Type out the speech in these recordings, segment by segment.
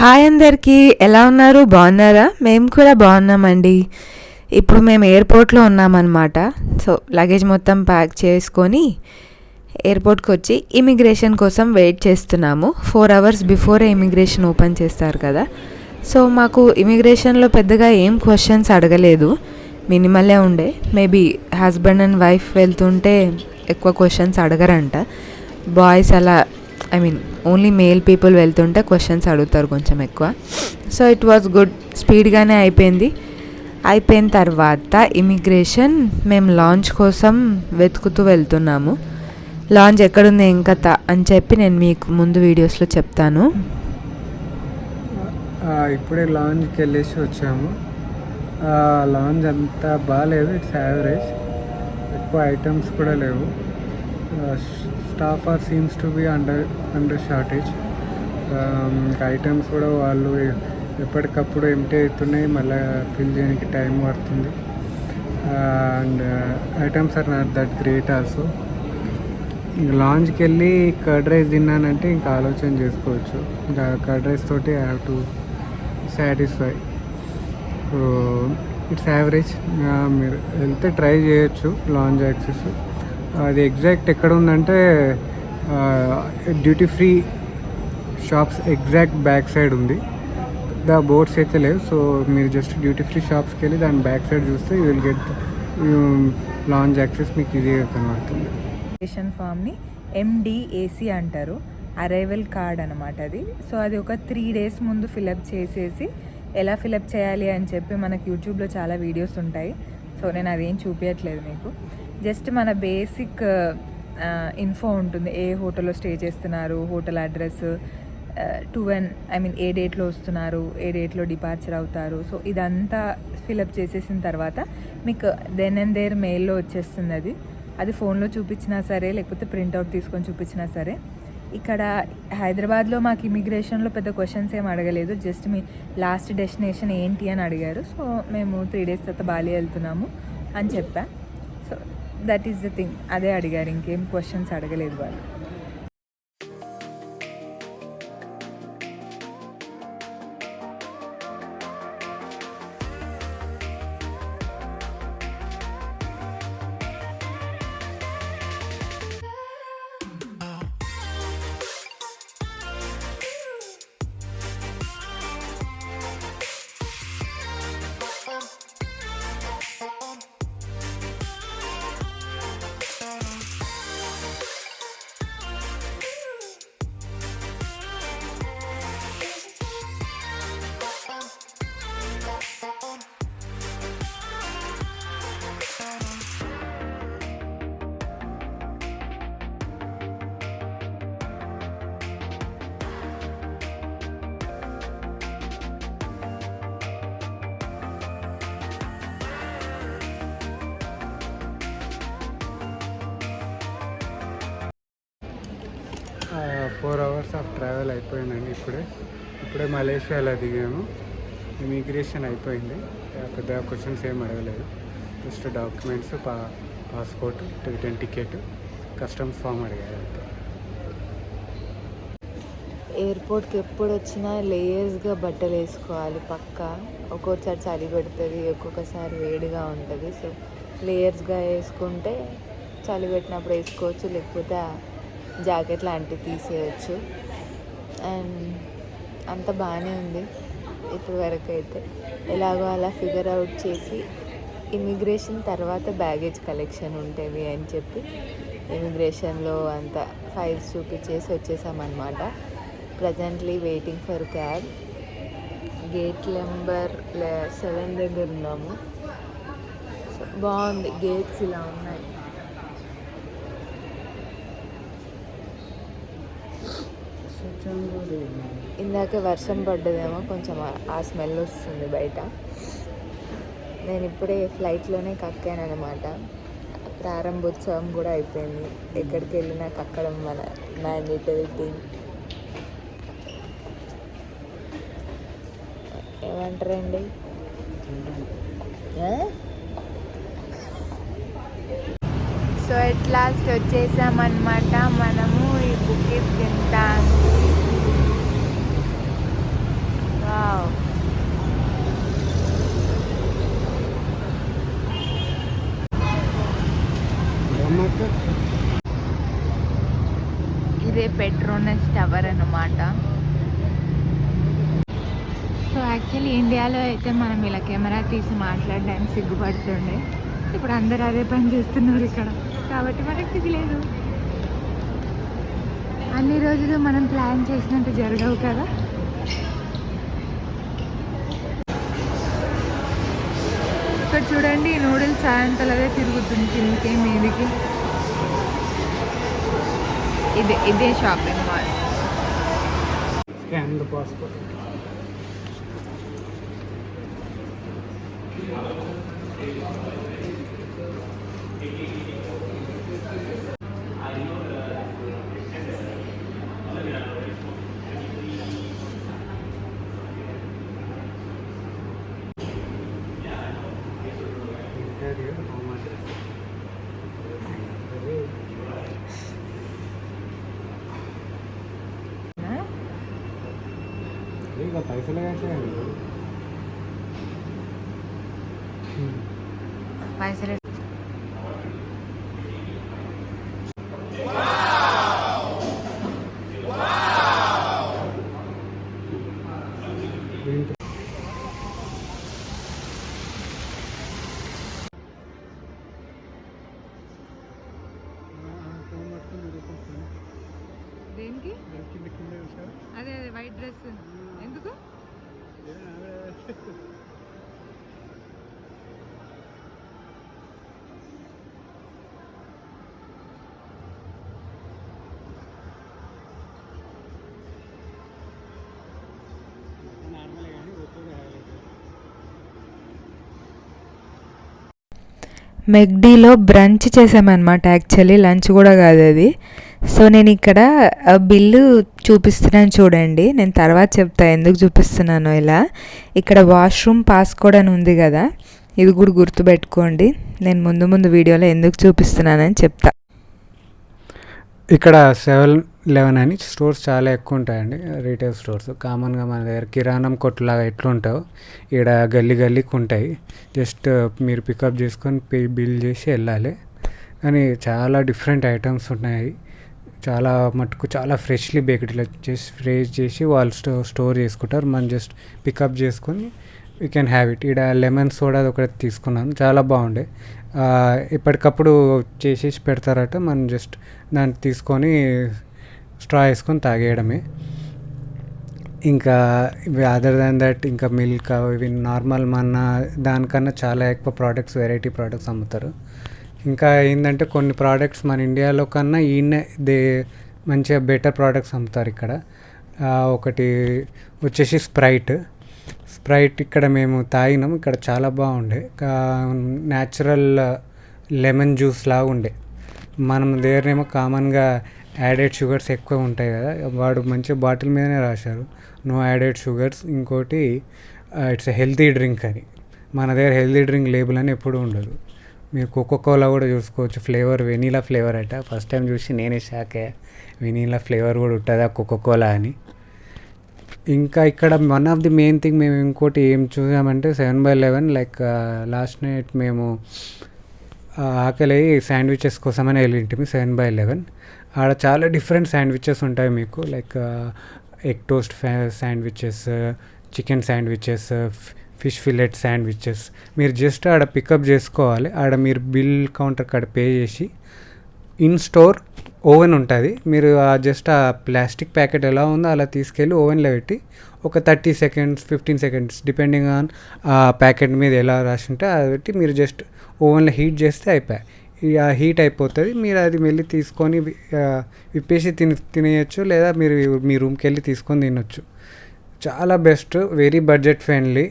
Hi అందరికీ, ఎలా ఉన్నారు? బాగున్నారా? మేము కూడా బాగున్నామండి. ఇప్పుడు మేము ఎయిర్పోర్ట్లో ఉన్నామన్నమాట. సో లగేజ్ మొత్తం ప్యాక్ చేసుకొని ఎయిర్పోర్ట్కి వచ్చి ఇమిగ్రేషన్ కోసం వెయిట్ చేస్తున్నాము. 4 hours బిఫోరే ఇమిగ్రేషన్ ఓపెన్ చేస్తారు కదా. సో మాకు ఇమిగ్రేషన్లో పెద్దగా ఏం క్వశ్చన్స్ అడగలేదు, మినిమలే ఉండే. మేబీ హస్బెండ్ అండ్ వైఫ్ వెళ్తుంటే ఎక్కువ క్వశ్చన్స్ అడగరంట. బాయ్స్ అలా ఓన్లీ మేల్ పీపుల్ వెళ్తుంటే క్వశ్చన్స్ అడుగుతారు కొంచెం ఎక్కువ. సో ఇట్ వాజ్ గుడ్, స్పీడ్గానే అయిపోయిన తర్వాత ఇమిగ్రేషన్ మేము లాంచ్ కోసం వెతుకుతూ వెళ్తున్నాము. లాంచ్ ఎక్కడుంది ఏం కథ అని చెప్పి నేను మీకు ముందు వీడియోస్లో చెప్తాను. ఇప్పుడే లాంచ్కి వెళ్ళేసి వచ్చాము. లాంచ్ అంతా బాగాలేదు, ఇట్స్ యావరేజ్. ఎక్కువ ఐటమ్స్ కూడా లేవు. Staff seems to be under shortage. Items కూడా వాళ్ళు ఎప్పటికప్పుడు ఎంటీ అవుతున్నాయి, మళ్ళీ ఫిల్ చేయడానికి టైం పడుతుంది. And items are not that great also. లాంచ్కి వెళ్ళి కర్డ్ రైస్ తిన్నానంటే ఇంకా ఆలోచన చేసుకోవచ్చు. ఇంకా కర్డ్ రైస్ తోటి I have to satisfy. So it's average. మీరు వెళ్తే ట్రై చేయొచ్చు లాంచ్ యాక్సెస్. అది ఎగ్జాక్ట్ ఎక్కడ ఉందంటే duty free shops exact back side ఉంది. బోర్డ్స్ అయితే లేవు. సో మీరు జస్ట్ డ్యూటీ ఫ్రీ షాప్స్కి వెళ్ళి దాని బ్యాక్ సైడ్ చూస్తే you will get launch access మీకు ఈజీగా కనబడుతుంది. అప్లికేషన్ ఫామ్ని MDAC అంటారు, అరైవల్ కార్డ్ అనమాట అది. సో అది ఒక 3 days ముందు ఫిలప్ చేసేసి ఎలా ఫిలప్ చేయాలి అని చెప్పి మనకు యూట్యూబ్లో చాలా వీడియోస్ ఉంటాయి. సో నేను అదేం చూపించట్లేదు మీకు. జస్ట్ మన బేసిక్ ఇన్ఫో ఉంటుంది. ఏ హోటల్లో స్టే చేస్తున్నారు, హోటల్ అడ్రస్, ఏ డేట్లో వస్తున్నారు, ఏ డేట్లో డిపార్చర్ అవుతారు. సో ఇదంతా ఫిలప్ చేసేసిన తర్వాత మీకు దెన్ అండ్ దేర్ మెయిల్లో వచ్చేస్తుంది. అది ఫోన్లో చూపించినా సరే, లేకపోతే ప్రింట్అవుట్ తీసుకొని చూపించినా సరే. ఇక్కడ హైదరాబాద్లో మాకు ఇమిగ్రేషన్లో పెద్ద క్వశ్చన్స్ ఏం అడగలేదు, జస్ట్ మీ లాస్ట్ డెస్టినేషన్ ఏంటి అని అడిగారు. సో మేము 3 days తర్వాత బాలి వెళ్తున్నాము అని చెప్పా. So that is the thing, అదే అడిగారు, ఇంకేం క్వశ్చన్స్ అడగలేదు వాళ్ళు. ఫోర్ అవర్స్ ఆఫ్ ట్రావెల్ అయిపోయిందండి. ఇప్పుడే మలేషియాలో దిగాము. ఇమిగ్రేషన్ అయిపోయింది. పెద్ద క్వశ్చన్స్ ఏం అడగలేదు. Just documents, passport, return ticket, customs form అడిగారు అంతే. ఎయిర్పోర్ట్కి ఎప్పుడు వచ్చినా లేయర్స్గా బట్టలు వేసుకోవాలి పక్కా. ఒక్కొక్కసారి చలి పెడుతుంది, ఒక్కొక్కసారి వేడిగా ఉంటుంది. సో లేయర్స్గా వేసుకుంటే చలి పెట్టినప్పుడు వేసుకోవచ్చు, లేకపోతే జాకెట్ లాంటివి తీసేయచ్చు. అండ్ అంత బాగానే ఉంది ఇప్పటి వరకు అయితే. ఎలాగో అలా ఫిగర్ అవుట్ చేసి ఇమిగ్రేషన్ తర్వాత బ్యాగేజ్ కలెక్షన్ ఉంటుంది అని చెప్పి ఇమిగ్రేషన్లో అంత ఫైల్స్ చూపించేసి వచ్చేసామన్నమాట. Presently waiting for cab. Gate number 7 దగ్గర ఉన్నాము. బాగుంది, గేట్స్ ఇలా ఉన్నాయి. ఇందాక వర్షం పడ్డదేమో, కొంచెం ఆ స్మెల్ వస్తుంది బయట. నేను ఇప్పుడే ఫ్లైట్లోనే కక్కాను అనమాట. ప్రారంభోత్సవం కూడా అయిపోయింది. ఎక్కడికి వెళ్ళినా కక్కడం మన మ్యాండేటరీ థింగ్. ఏమంటారండి? సో ఎట్ లాస్ట్ వచ్చేసామన్నమాట మనము ఈ బుకిట్ తింటానికి. వావ్. ఇదే పెట్రోనస్ టవర్ అన్నమాట. సో యాక్చువల్లీ ఇండియాలో అయితే మనం ఇలా కెమెరా తీసి మాట్లాడడానికి సిగ్గుపడుతుండే. ఇప్పుడు అందరూ అదే పని చేస్తున్నారు ఇక్కడ, కాబట్టి మనకి సిగ్గులేదు. అన్ని రోజులు మనం ప్లాన్ చేసినట్టు జరగవు కదా. ఇక్కడ చూడండి, ఈ నూడిల్స్ సాయంతలదే తిరుగుతుంది కిందకి మీదికి. ఇదే shopping mall. Scan the passport. పైసలు పైసలు దేనికి? అదే వైట్ డ్రెస్ ఎందుకు? మెక్డీలో బ్రంచ్ చేసామన్నమాట. యాక్చువల్లీ లంచ్ కూడా కాదు అది. సో నేను ఇక్కడ బిల్లు చూపిస్తున్నాను చూడండి. నేను తర్వాత చెప్తా ఎందుకు చూపిస్తున్నాను ఇలా. ఇక్కడ వాష్రూమ్ పాస్కోడ్ అని ఉంది కదా, ఇది కూడా గుర్తుపెట్టుకోండి. నేను ముందు వీడియోలో ఎందుకు చూపిస్తున్నానని చెప్తా. ఇక్కడ 7-11 అని స్టోర్స్ చాలా ఎక్కువ ఉంటాయండి, రీటైల్ స్టోర్స్. కామన్గా మన దగ్గర కిరాణం కొట్టులాగా ఎట్లుంటాయో ఇక్కడ గల్లీకి ఉంటాయి. జస్ట్ మీరు పికప్ చేసుకొని బిల్ చేసి వెళ్ళాలి. కానీ చాలా డిఫరెంట్ ఐటమ్స్ ఉన్నాయి. చాలా మటుకు చాలా ఫ్రెష్లీ బేక్డ్, ఇలా చేసి ఫ్రేజ్ చేసి వాళ్ళు స్టోర్ చేసుకుంటారు. మనం జస్ట్ పికప్ చేసుకొని వీ కెన్ హ్యావ్ ఇట్. ఇక్కడ లెమన్ సోడా ఒకటి తీసుకున్నాను, చాలా బాగుండే. ఎప్పటికప్పుడు చేసేసి పెడతారట, మనం జస్ట్ దాన్ని తీసుకొని స్ట్రా వేసుకొని తాగేయడమే. ఇంకా అదర్ దాన్ దట్ ఇంకా మిల్క్ ఇవి నార్మల్ మన దానికన్నా చాలా ఎక్కువ ప్రోడక్ట్స్, వెరైటీ ప్రోడక్ట్స్ అమ్ముతారు. ఇంకా ఏంటంటే కొన్ని ప్రోడక్ట్స్ మన ఇండియాలో కన్నా ఈయనే మంచిగా బెటర్ ప్రోడక్ట్స్ అమ్ముతారు ఇక్కడ. ఒకటి వచ్చేసి స్ప్రైట్ ఇక్కడ మేము తాగినాం. ఇక్కడ చాలా బాగుండే, న్యాచురల్ లెమన్ జ్యూస్ లాగా ఉండే. మనం దగ్గరేమో కామన్గా యాడెడ్ షుగర్స్ ఎక్కువ ఉంటాయి కదా, వాడు మంచిగా బాటిల్ మీదనే రాశారు నో యాడెడ్ షుగర్స్. ఇంకోటి ఇట్స్ ఎ హెల్తీ డ్రింక్ అని. మన దగ్గర హెల్తీ డ్రింక్ లేబుల్ అని ఎప్పుడూ ఉండదు. మీరు కోకోకోలా కూడా చూసుకోవచ్చు, ఫ్లేవర్ వెనీలా ఫ్లేవర్ అట. ఫస్ట్ టైం చూసి నేనే షాక్ అయ్యా, వెనీలా ఫ్లేవర్ కూడా ఉంటుందా కోకోకోలా అని. ఇంకా ఇక్కడ one of the main thing మేము ఇంకోటి ఏం చూసామంటే 7-11 లైక్ లాస్ట్ నైట్ మేము ఆకలి శాండ్విచెస్ కోసమని వెళ్ళింటిమి 7-11. ఆడ చాలా డిఫరెంట్ శాండ్విచెస్ ఉంటాయి మీకు, like egg toast sandwiches, chicken sandwiches, fish fillet sandwiches. మీరు జస్ట్ ఆడ పికప్ చేసుకోవాలి. ఆడ మీరు బిల్ కౌంటర్ కాడ పే చేసి ఇన్ స్టోర్ ఓవెన్ ఉంటుంది. మీరు జస్ట్ ఆ ప్లాస్టిక్ ప్యాకెట్ ఎలా ఉందో అలా తీసుకెళ్ళి ఓవెన్లో పెట్టి ఒక 30 seconds 15 seconds డిపెండింగ్ ఆన్ ఆ ప్యాకెట్ మీద ఎలా రాసి ఉంటే అది పెట్టి మీరు జస్ట్ ఓవెన్లో హీట్ చేస్తే అయిపోయాయి. ఆ హీట్ అయిపోతుంది. మీరు అది వెళ్ళి తీసుకొని విప్పేసి తినేయచ్చు, లేదా మీరు మీ రూమ్కి వెళ్ళి తీసుకొని తినొచ్చు. చాలా బెస్ట్, వెరీ బడ్జెట్ ఫ్రెండ్లీ.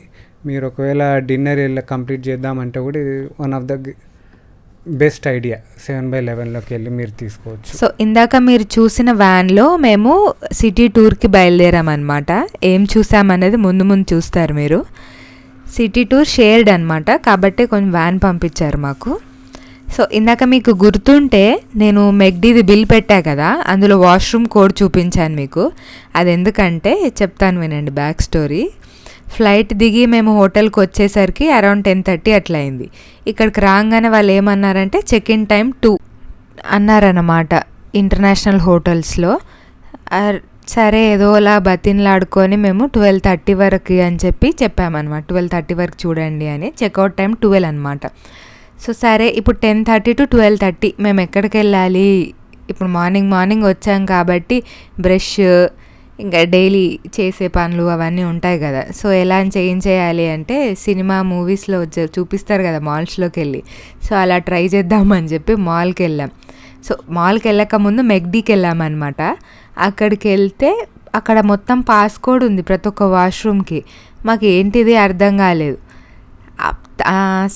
మీరు ఒకవేళ డిన్నర్ ఇలా కంప్లీట్ చేద్దామంటే కూడా ఇది one of the best idea. 7-11లోకి వెళ్ళి మీరు తీసుకోవచ్చు. సో ఇందాక మీరు చూసిన వ్యాన్లో మేము సిటీ టూర్కి బయలుదేరామన్నమాట. ఏం చూసామనేది ముందు చూస్తారు మీరు. సిటీ టూర్ షేర్డ్ అనమాట, కాబట్టి కొంచెం వ్యాన్ పంపించారు మాకు. సో ఇందాక మీకు గుర్తుంటే నేను మెక్డీది బిల్ పెట్టా కదా, అందులో వాష్రూమ్ కోడ్ చూపించాను మీకు. అది ఎందుకంటే చెప్తాను వినండి బ్యాక్ స్టోరీ. ఫ్లైట్ దిగి మేము హోటల్కి వచ్చేసరికి అరౌండ్ 10:30 అట్లా అయింది. ఇక్కడికి రాగానే వాళ్ళు ఏమన్నారంటే చెక్ ఇన్ టైం 2 అన్నారన్నమాట ఇంటర్నేషనల్ హోటల్స్లో. సరే ఏదోలా బతిన్లాడుకొని మేము 12:30 వరకు అని చెప్పామన్నమాట. 12:30 వరకు చూడండి అని. చెక్అవుట్ టైం 12 అనమాట. సో సరే ఇప్పుడు 10:30 to 12:30 మేము ఎక్కడికి వెళ్ళాలి? ఇప్పుడు మార్నింగ్ వచ్చాం కాబట్టి బ్రష్ ఇంకా డైలీ చేసే పనులు అవన్నీ ఉంటాయి కదా. సో ఎలా ఏం చేయాలి అంటే సినిమా మూవీస్లో చూపిస్తారు కదా మాల్స్లోకి వెళ్ళి. సో అలా ట్రై చేద్దామని చెప్పి మాల్కి వెళ్ళాం. సో మాల్కి వెళ్ళక ముందు మెక్డీకి వెళ్ళామన్నమాట. అక్కడికి వెళ్తే అక్కడ మొత్తం పాస్కోడ్ ఉంది ప్రతి ఒక్క వాష్రూమ్కి. మాకు ఏంటిది అర్థం కాలేదు.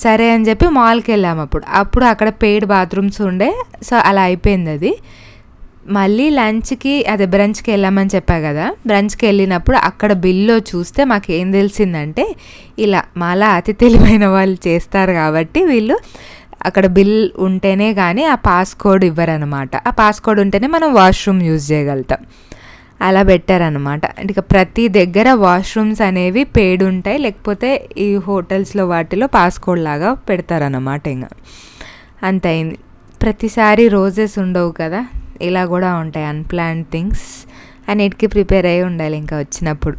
సరే అని చెప్పి మాల్కి వెళ్ళాము. అప్పుడు అక్కడ పెయిడ్ బాత్రూమ్స్ ఉండే. సో అలా అయిపోయింది అది. మళ్ళీ లంచ్కి బ్రంచ్కి వెళ్ళామని చెప్పా కదా. బ్రంచ్కి వెళ్ళినప్పుడు అక్కడ బిల్లో చూస్తే మాకు ఏం తెలిసిందంటే ఇలా మాలా అతి తెలివైన వాళ్ళు చేస్తారు కాబట్టి వీళ్ళు అక్కడ బిల్ ఉంటేనే కానీ ఆ పాస్కోడ్ ఇవ్వరనమాట. ఆ పాస్కోడ్ ఉంటేనే మనం వాష్రూమ్ యూజ్ చేయగలుగుతాం. అలా పెట్టారనమాట. ఇక ప్రతి దగ్గర వాష్రూమ్స్ అనేవి పెయిడ్ ఉంటాయి, లేకపోతే ఈ హోటల్స్లో వాటిలో పాస్కోడ్ లాగా పెడతారనమాట. ఇంకా అంత అయింది. ప్రతిసారి రోజెస్ ఉండవు కదా, ఇలా కూడా ఉంటాయి అన్ప్లాన్డ్ థింగ్స్. అన్నిటికీ ప్రిపేర్ అయ్యి ఉండాలి ఇంకా వచ్చినప్పుడు.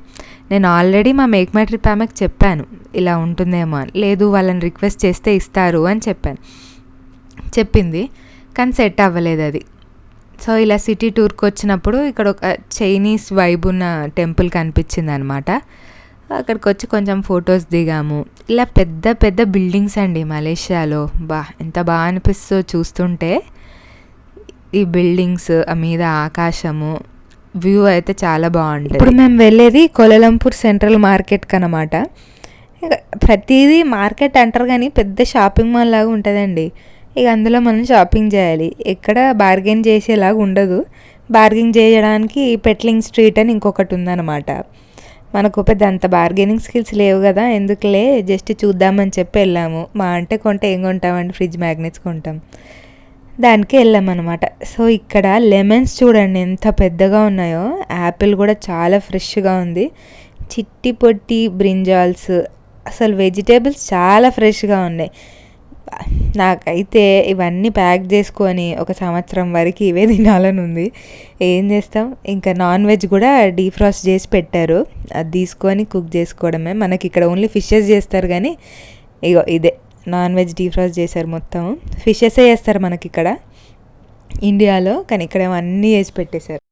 నేను ఆల్రెడీ మా మేక్ మై ట్రిప్ ఆమెకు చెప్పాను ఇలా ఉంటుందేమో అని. లేదు వాళ్ళని రిక్వెస్ట్ చేస్తే ఇస్తారు అని చెప్పింది, కానీ సెట్ అవ్వలేదు అది. సో ఇలా సిటీ టూర్కి వచ్చినప్పుడు ఇక్కడ ఒక చైనీస్ వైబ్ ఉన్న టెంపుల్ కనిపించింది అనమాట. అక్కడికి వచ్చి కొంచెం ఫొటోస్ దిగాము. ఇలా పెద్ద పెద్ద బిల్డింగ్స్ అండి మలేషియాలో. ఎంత బాగా అనిపిస్తుందో చూస్తుంటే. ఈ బిల్డింగ్స్ మీద ఆకాశము వ్యూ అయితే చాలా బాగుంటుంది. ఇప్పుడు మేము వెళ్ళేది కోలాలంపూర్ సెంట్రల్ మార్కెట్కి అనమాట. ప్రతిదీ మార్కెట్ అంటారు కానీ పెద్ద షాపింగ్ మాల్ లాగా ఉంటుందండి. ఇక అందులో మనం షాపింగ్ చేయాలి. ఎక్కడ బార్గెన్ చేసేలాగా ఉండదు. బార్గెన్ చేయడానికి పెట్లింగ్ స్ట్రీట్ అని ఇంకొకటి ఉందన్నమాట. మనకు పెద్ద అంత బార్గెనింగ్ స్కిల్స్ లేవు కదా, ఎందుకులే జస్ట్ చూద్దామని చెప్పి వెళ్ళాము. మా అంటే కొంటే ఏం కొంటామండి, ఫ్రిడ్జ్ మ్యాగ్నెట్స్ కొంటాం, దానికి వెళ్ళామన్నమాట. సో ఇక్కడ లెమన్స్ చూడండి ఎంత పెద్దగా ఉన్నాయో. యాపిల్ కూడా చాలా ఫ్రెష్గా ఉంది. చిట్టి పొట్టి బ్రింజాల్స్, అసలు వెజిటేబుల్స్ చాలా ఫ్రెష్గా ఉన్నాయి. నాకైతే ఇవన్నీ ప్యాక్ చేసుకొని 1 సంవత్సరం వరకు ఇవే తినాలని ఉంది. ఏం చేస్తాం, ఇంకా నాన్ వెజ్ కూడా డీఫ్రాస్ట్ చేసి పెట్టారు. అది తీసుకొని కుక్ చేసుకోవడమే. మనకి ఇక్కడ ఓన్లీ ఫిషెస్ చేస్తారు కానీ ఇగో ఇదే నాన్ వెజ్ డీఫ్రాస్ట్ చేశారు. మొత్తం ఫిషెసే చేస్తారు మనకి ఇక్కడ ఇండియాలో, కానీ ఇక్కడ అన్నీ చేసి పెట్టేశారు.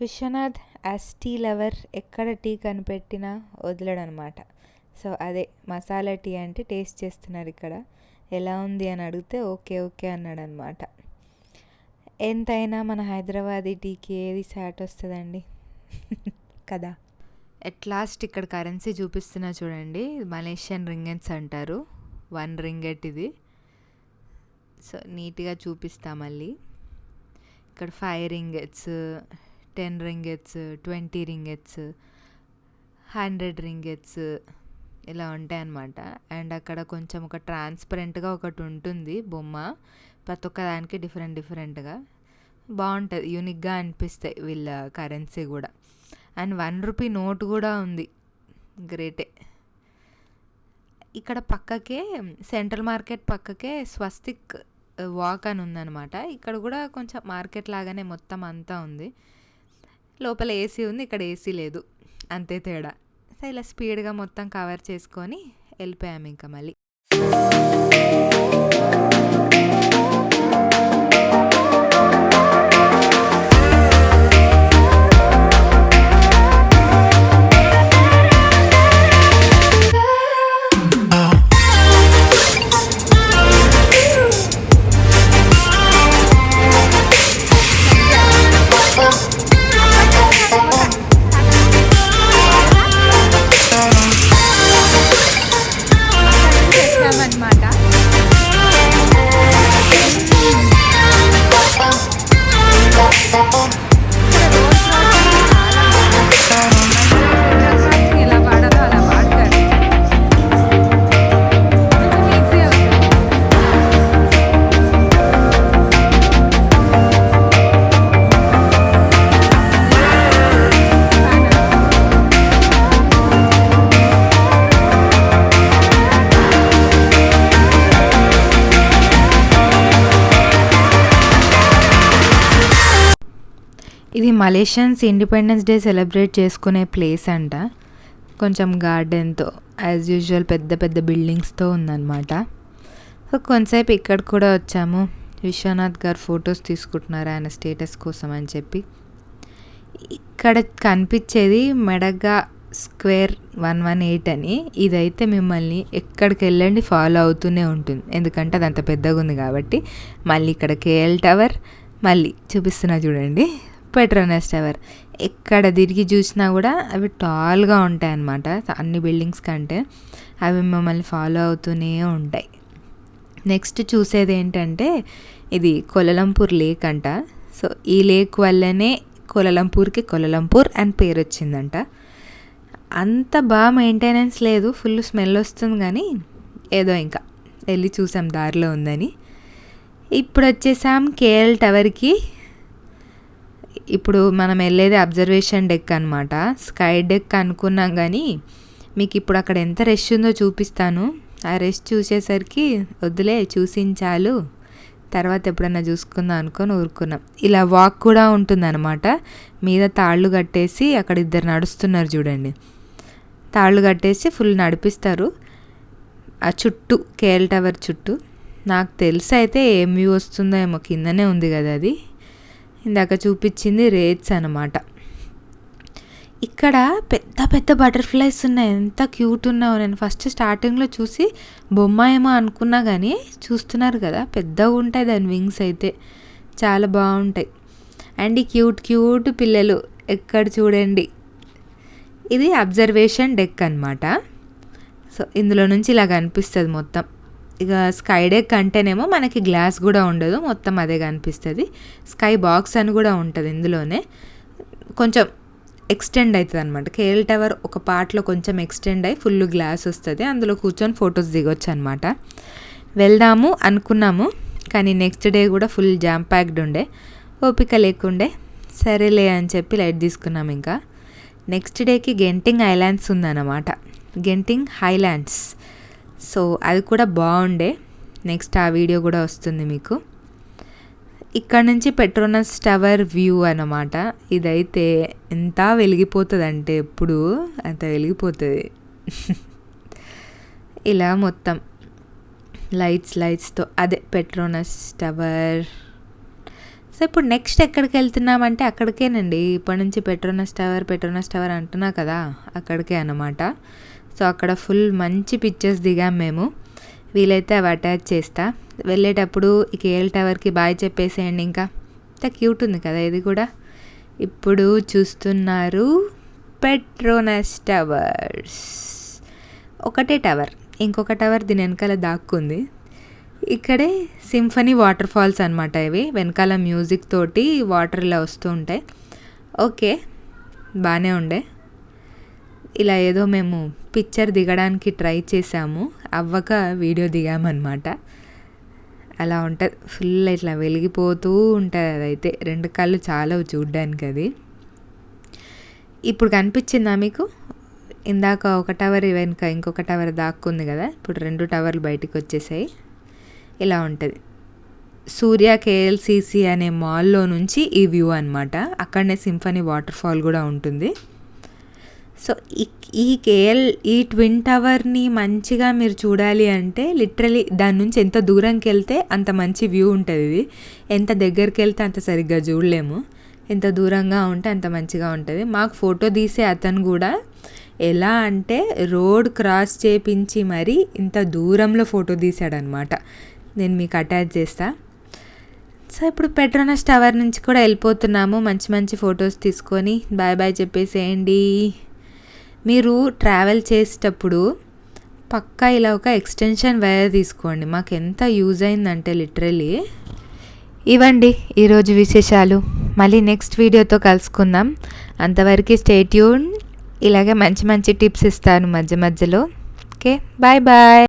విశ్వనాథ్ యాజ్ టీ లవర్ ఎక్కడ టీ కనిపెట్టినా వదలడనమాట. సో అదే మసాలా టీ అంటే టేస్ట్ చేస్తున్నారు ఇక్కడ. ఎలా ఉంది అని అడిగితే ఓకే ఓకే అన్నాడు అనమాట. ఎంతైనా మన హైదరాబాదీ టీకి ఏది సాట్ వస్తుందండి కదా. ఎట్ లాస్ట్ ఇక్కడ కరెన్సీ చూపిస్తున్నా చూడండి, మలేషియన్ రింగెట్స్ అంటారు. 1 రింగెట్ ఇది. సో నీట్గా చూపిస్తా మళ్ళీ. ఇక్కడ 5 రింగెట్స్, 10 రింగెట్స్, 20 రింగెట్స్, 100 రింగెట్స్ ఇలా ఉంటాయి అన్నమాట. అండ్ అక్కడ కొంచెం ఒక ట్రాన్స్పరెంట్గా ఒకటి ఉంటుంది బొమ్మ, ప్రతి ఒక్క దానికి డిఫరెంట్గా బాగుంటుంది, యూనిక్గా అనిపిస్తాయి వీళ్ళ కరెన్సీ కూడా. అండ్ 1 రూపీ నోట్ కూడా ఉంది, గ్రేటే. ఇక్కడ పక్కకే సెంట్రల్ మార్కెట్ పక్కకే స్వస్తిక్ వాక్ అని ఉందన్నమాట. ఇక్కడ కూడా కొంచెం మార్కెట్ లాగానే మొత్తం అంతా ఉంది. లోపల ఏసీ ఉంది, ఇక్కడ ఏసీ లేదు, అంతే తేడా. సో ఇలా స్పీడ్గా మొత్తం కవర్ చేసుకొని వెళ్ళిపోయాము ఇంకా మళ్ళీ. ఇది మలేషియన్స్ ఇండిపెండెన్స్ డే సెలబ్రేట్ చేసుకునే ప్లేస్ అంట. కొంచెం గార్డెన్తో యాజ్ యూజువల్ పెద్ద పెద్ద బిల్డింగ్స్తో ఉందన్నమాట. సో కొంతసేపు ఇక్కడ కూడా వచ్చాము. విశ్వనాథ్ గారు ఫొటోస్ తీసుకుంటున్నారు ఆయన స్టేటస్ కోసం అని చెప్పి. ఇక్కడ కనిపించేది మెడగా స్క్వేర్ 118 అని. ఇదైతే మిమ్మల్ని ఎక్కడికి వెళ్ళండి ఫాలో అవుతూనే ఉంటుంది, ఎందుకంటే అది అంత పెద్దగా ఉంది కాబట్టి. మళ్ళీ ఇక్కడ కేఎల్ టవర్, మళ్ళీ చూపిస్తున్నా చూడండి పెట్రోనస్ టవర్. ఎక్కడ తిరిగి చూసినా కూడా అవి టాల్గా ఉంటాయి అన్నమాట, అన్ని బిల్డింగ్స్ కంటే. అవి మమ్మల్ని ఫాలో అవుతూనే ఉంటాయి. నెక్స్ట్ చూసేది ఏంటంటే ఇది కోలాలంపూర్ లేక్ అంట. సో ఈ లేక్ వల్లనే కోలాలంపూర్కి కోలాలంపూర్ అని పేరు వచ్చిందంట. అంత బాగా మెయింటెనెన్స్ లేదు, ఫుల్ స్మెల్ వస్తుంది, కానీ ఏదో ఇంకా వెళ్ళి చూసాం దారిలో ఉందని. ఇప్పుడు వచ్చేసాం కేఎల్ టవర్కి. ఇప్పుడు మనం వెళ్ళేది అబ్జర్వేషన్ డెక్ అనమాట. స్కై డెక్ అనుకున్నాం, కానీ మీకు ఇప్పుడు అక్కడ ఎంత రష్ ఉందో చూపిస్తాను. ఆ రష్ చూసేసరికి వద్దులే చూసించాలు, తర్వాత ఎప్పుడన్నా చూసుకుందాం అనుకొని ఊరుకున్నాం. ఇలా వాక్ కూడా ఉంటుందన్నమాట. మీద తాళ్ళు కట్టేసి అక్కడ 2 నడుస్తున్నారు చూడండి, తాళ్ళు కట్టేసి ఫుల్ నడిపిస్తారు ఆ చుట్టూ, కేఎల్ టవర్ చుట్టూ. నాకు తెలిసి అయితే ఏం వ్యూ వస్తుందో ఏమో, కిందనే ఉంది కదా అది. ఇందాక చూపించింది రేట్స్ అన్నమాట. ఇక్కడ పెద్ద పెద్ద బటర్ఫ్లైస్ ఉన్నాయి, ఎంత క్యూట్ ఉన్నావు. నేను ఫస్ట్ స్టార్టింగ్లో చూసి బొమ్మ ఏమో అనుకున్నా, కానీ చూస్తున్నారు కదా పెద్దగా ఉంటాయి దాని వింగ్స్ అయితే, చాలా బాగుంటాయి. అండ్ ఈ క్యూట్ క్యూట్ పిల్లలు ఎక్కడ చూడండి. ఇది అబ్జర్వేషన్ డెక్ అనమాట. సో ఇందులో నుంచి ఇలా కనిపిస్తుంది మొత్తం. ఇక స్కై డెక్ అంటేనేమో మనకి గ్లాస్ కూడా ఉండదు, మొత్తం అదే కనిపిస్తుంది. స్కై బాక్స్ అని కూడా ఉంటుంది ఇందులోనే, కొంచెం ఎక్స్టెండ్ అవుతుంది అనమాట. కేఎల్ టవర్ ఒక పార్ట్లో కొంచెం ఎక్స్టెండ్ అయ్యి ఫుల్ గ్లాస్ వస్తుంది, అందులో కూర్చొని ఫొటోస్ దిగొచ్చు అనమాట. వెళ్దాము అనుకున్నాము, కానీ నెక్స్ట్ డే కూడా ఫుల్ జామ్ ప్యాక్డ్ ఉండే, ఓపిక లేకుండే. సరేలే అని చెప్పి లైట్ తీసుకున్నాం. ఇంకా నెక్స్ట్ డేకి గెంటింగ్ ఐలాండ్స్ ఉందన్నమాట, గెంటింగ్ హైలాండ్స్. సో అది కూడా బాగుండే, నెక్స్ట్ ఆ వీడియో కూడా వస్తుంది మీకు. ఇక్కడ నుంచి పెట్రోనస్ టవర్ వ్యూ అన్నమాట. ఇదైతే ఎంత వెలిగిపోతుంది అంటే ఎప్పుడు అంత వెలిగిపోతుంది. ఇలా మొత్తం లైట్స్తో అదే పెట్రోనస్ టవర్. సో ఇప్పుడు నెక్స్ట్ ఎక్కడికి వెళ్తున్నామంటే అక్కడికేనండి. ఇప్పటి నుంచి పెట్రోనస్ టవర్ అంటున్నా కదా, అక్కడికే అన్నమాట. సో అక్కడ ఫుల్ మంచి పిక్చర్స్ దిగాం మేము. వీలైతే అవి అటాచ్ చేస్తా. వెళ్ళేటప్పుడు ఈ కేఎల్ టవర్కి బాయ్ చెప్పేసేయండి. ఇంకా ఇంత క్యూట్ ఉంది కదా ఇది కూడా. ఇప్పుడు చూస్తున్నారు పెట్రోనస్ టవర్స్. ఒకటే టవర్, ఇంకొక టవర్ దీని వెనకాల దాక్కుంది. ఇక్కడే సింఫనీ వాటర్ ఫాల్స్ అనమాట. ఇవి వెనకాల మ్యూజిక్ తోటి వాటర్ ఇలా వస్తూ ఉంటాయి. ఓకే, బాగానే ఉండే. ఇలా ఏదో మేము పిక్చర్ దిగడానికి ట్రై చేసాము, అవ్వక వీడియో దిగామన్నమాట. అలా ఉంటుంది, ఫుల్ ఇట్లా వెలిగిపోతూ ఉంటుంది. అదైతే 2 కళ్ళు చాలా చూడ్డానికి అది. ఇప్పుడు కనిపించిందా మీకు? ఇందాక ఒక టవర్ వెనుక ఇంకొక టవర్ దాక్కుంది కదా, ఇప్పుడు 2 టవర్లు బయటికి వచ్చేసాయి. ఇలా ఉంటుంది. సూర్య కేఎల్సిసి అనే మాల్లో నుంచి ఈ వ్యూ అనమాట. అక్కడనే సింఫనీ వాటర్ ఫాల్ కూడా ఉంటుంది. సో ఈ ట్విన్ టవర్ని మంచిగా మీరు చూడాలి అంటే లిటరలీ దాని నుంచి ఎంత దూరంకి వెళ్తే అంత మంచి వ్యూ ఉంటుంది. ఇది ఎంత దగ్గరికి వెళ్తే అంత సరిగ్గా చూడలేము, ఎంత దూరంగా ఉంటే అంత మంచిగా ఉంటుంది. మాకు ఫోటో తీసే అతను కూడా ఎలా అంటే రోడ్ క్రాస్ చేపించి మరీ ఇంత దూరంలో ఫోటో తీసాడనమాట. నేను మీకు అటాచ్ చేస్తా. సో ఇప్పుడు పెట్రోనస్ టవర్ నుంచి కూడా వెళ్ళిపోతున్నాము. మంచి మంచి ఫొటోస్ తీసుకొని బాయ్ బాయ్ చెప్పేసేయండి. మీరు ట్రావెల్ చేసేటప్పుడు పక్కా ఇలా ఒక ఎక్స్టెన్షన్ వైర్ తీసుకోండి. మాకు ఎంత యూజ్ అయిందంటే లిటరలీ. ఇవండి ఈరోజు విశేషాలు. మళ్ళీ నెక్స్ట్ వీడియోతో కలుసుకుందాం. అంతవరకు స్టే ట్యూన్. ఇలాగే మంచి మంచి టిప్స్ ఇస్తాను మధ్య మధ్యలో. Okay, bye bye.